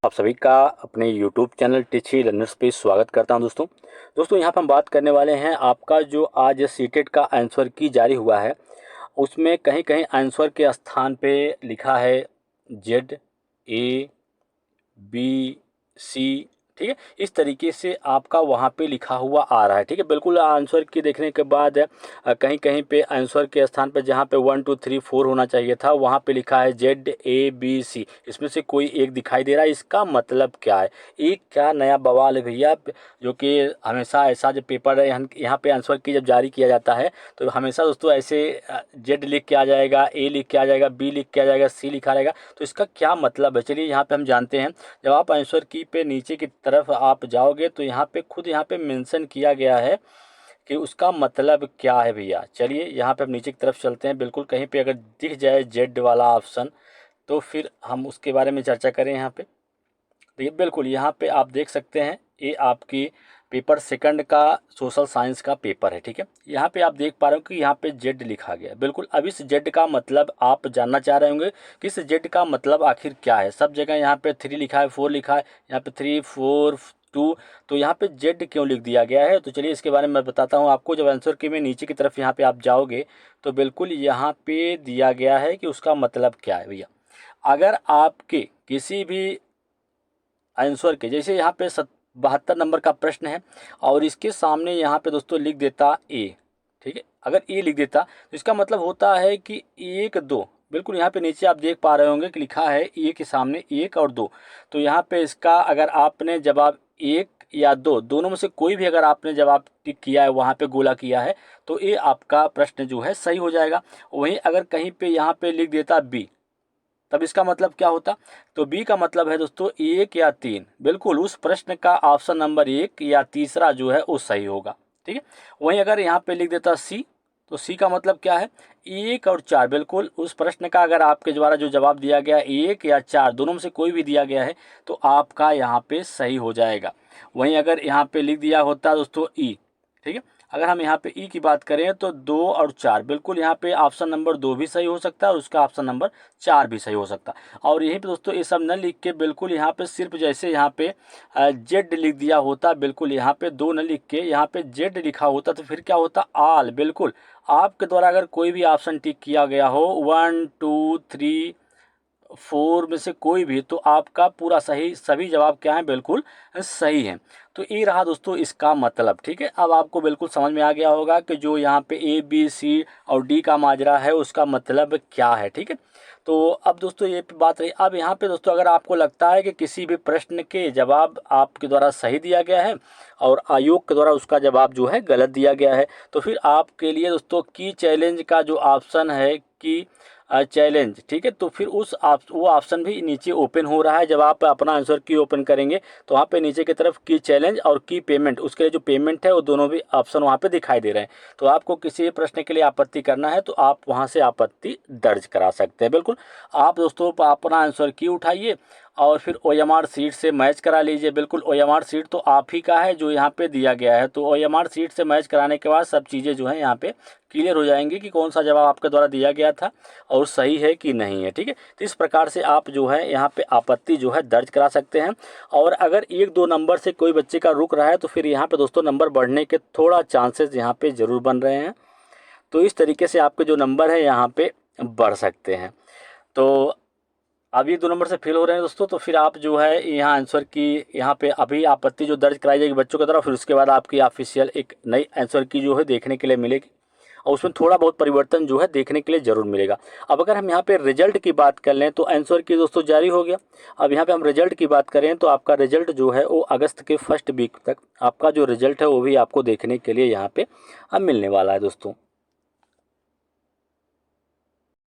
आप सभी का अपने YouTube चैनल टीची लर्नर्स पे स्वागत करता हूं। दोस्तों यहाँ पर हम बात करने वाले हैं आपका जो आज सीटेट का आंसर की जारी हुआ है, उसमें कहीं कहीं आंसर के स्थान पे लिखा है ZABC। ठीक है, इस तरीके से आपका वहाँ पे लिखा हुआ आ रहा है। ठीक है, बिल्कुल आंसर की देखने के बाद कहीं कहीं पे आंसर के स्थान पे जहाँ पे 1 2 3 4 होना चाहिए था, वहाँ पे लिखा है ZABC। इसमें से कोई एक दिखाई दे रहा है। इसका मतलब क्या है? एक क्या नया बवाल है भैया, जो कि हमेशा ऐसा जब पेपर यहाँ पे आंसर की जब जारी किया जाता है तो हमेशा दोस्तों ऐसे जेड लिख के आ जाएगा, ए लिख के आ जाएगा, बी लिख के आ जाएगा, सी लिखा रहेगा। तो इसका क्या मतलब है, चलिए यहाँ पे हम जानते हैं। जब आप आंसर की पे नीचे की तरफ आप जाओगे तो यहाँ पे खुद यहाँ पे मेंशन किया गया है कि उसका मतलब क्या है भैया। चलिए यहाँ पे हम नीचे की तरफ चलते हैं। बिल्कुल कहीं पे अगर दिख जाए जेड वाला ऑप्शन तो फिर हम उसके बारे में चर्चा करें। यहाँ पे देखिए, बिल्कुल यहाँ पे आप देख सकते हैं, ये आपकी पेपर सेकंड का सोशल साइंस का पेपर है। ठीक है, यहाँ पे आप देख पा रहे हो कि यहाँ पे जेड लिखा गया है। बिल्कुल, अब इस जेड का मतलब आप जानना चाह रहे होंगे कि इस जेड का मतलब आखिर क्या है। सब जगह यहाँ पे 3 लिखा है, 4 लिखा है, यहाँ पे 3 4 2, तो यहाँ पे जेड क्यों लिख दिया गया है? तो चलिए इसके बारे में मैं बताता हूँ आपको। जब आंसर की में नीचे की तरफ यहाँ पे आप जाओगे तो बिल्कुल यहाँ पे दिया गया है कि उसका मतलब क्या है भैया। अगर आपके किसी भी आंसर के जैसे यहाँ पे 72 नंबर का प्रश्न है और इसके सामने यहाँ पे दोस्तों लिख देता ए। ठीक है, अगर ए लिख देता तो इसका मतलब होता है कि 1 2, बिल्कुल यहाँ पे नीचे आप देख पा रहे होंगे कि लिखा है ए के सामने 1 और 2। तो यहाँ पे इसका अगर आपने जवाब 1 या 2 दोनों में से कोई भी अगर आपने जवाब टिक किया है, वहाँ पे गोला किया है, तो ये आपका प्रश्न जो है सही हो जाएगा। वहीं अगर कहीं पे यहाँ पे लिख देता बी, तब इसका मतलब क्या होता? तो बी का मतलब है दोस्तों 1 या 3। बिल्कुल उस प्रश्न का ऑप्शन नंबर 1 या तीसरा जो है वो सही होगा। ठीक है, वहीं अगर यहाँ पे लिख देता सी, तो सी का मतलब क्या है? 1 और 4। बिल्कुल उस प्रश्न का अगर आपके द्वारा जो जवाब दिया गया 1 या 4 दोनों में से कोई भी दिया गया है तो आपका यहाँ पे सही हो जाएगा। वहीं अगर यहाँ पे लिख दिया होता दोस्तों ई, ठीक है, अगर हम यहाँ पे ई की बात करें तो 2 और 4, बिल्कुल यहाँ पे ऑप्शन नंबर 2 भी सही हो सकता है और उसका ऑप्शन नंबर 4 भी सही हो सकता है। और यहीं पे दोस्तों ये सब न लिख के बिल्कुल यहाँ पे सिर्फ जैसे यहाँ पे जेड लिख दिया होता, बिल्कुल यहाँ पे 2 न लिख के यहाँ पे जेड लिखा होता तो फिर क्या होता? आल। बिल्कुल आपके द्वारा अगर कोई भी ऑप्शन टिक किया गया हो 1 2 3 4 में से कोई भी, तो आपका पूरा सही, सभी जवाब क्या है? बिल्कुल सही है। तो ये रहा दोस्तों इसका मतलब। ठीक है, अब आपको बिल्कुल समझ में आ गया होगा कि जो यहाँ पे ए बी सी और डी का माजरा है उसका मतलब क्या है। ठीक है, तो अब दोस्तों ये बात रही। अब यहाँ पे दोस्तों अगर आपको लगता है कि किसी भी प्रश्न के जवाब आपके द्वारा सही दिया गया है और आयोग के द्वारा उसका जवाब जो है गलत दिया गया है, तो फिर आपके लिए दोस्तों की चैलेंज का जो ऑप्शन है कि चैलेंज, ठीक है, तो फिर वो ऑप्शन भी नीचे ओपन हो रहा है। जब आप अपना आंसर की ओपन करेंगे तो वहाँ पे नीचे की तरफ की चैलेंज और की पेमेंट, उसके लिए जो पेमेंट है वो दोनों भी ऑप्शन वहाँ पे दिखाई दे रहे हैं। तो आपको किसी भी प्रश्न के लिए आपत्ति करना है तो आप वहाँ से आपत्ति दर्ज करा सकते हैं। बिल्कुल आप दोस्तों अपना आंसर की उठाइए और फिर OMR सीट से मैच करा लीजिए। बिल्कुल OMR सीट तो आप ही का है जो यहाँ पे दिया गया है। तो OMR सीट से मैच कराने के बाद सब चीज़ें जो है यहाँ पे क्लियर हो जाएंगी कि कौन सा जवाब आपके द्वारा दिया गया था और सही है कि नहीं है। ठीक है, तो इस प्रकार से आप जो है यहाँ पे आपत्ति जो है दर्ज करा सकते हैं। और अगर 1 2 नंबर से कोई बच्चे का रुक रहा है तो फिर यहाँ पे दोस्तों नंबर बढ़ने के थोड़ा चांसेस यहाँ पे ज़रूर बन रहे हैं। तो इस तरीके से आपके जो नंबर है यहाँ पे बढ़ सकते हैं। तो अब ये 2 नंबर से फेल हो रहे हैं दोस्तों, तो फिर आप जो है यहाँ आंसर की यहाँ पे अभी आपत्ति जो दर्ज कराई जाएगी बच्चों की तरफ, फिर उसके बाद आपकी ऑफिशियल एक नई आंसर की जो है देखने के लिए मिलेगी और उसमें थोड़ा बहुत परिवर्तन जो है देखने के लिए ज़रूर मिलेगा। अब अगर हम यहाँ पे रिजल्ट की बात कर लें तो आंसर की दोस्तों जारी हो गया। अब यहाँ पे हम रिजल्ट की बात करें तो आपका रिजल्ट जो है वो अगस्त के फर्स्ट वीक तक आपका जो रिजल्ट है वो भी आपको देखने के लिए यहाँ पे अब मिलने वाला है दोस्तों।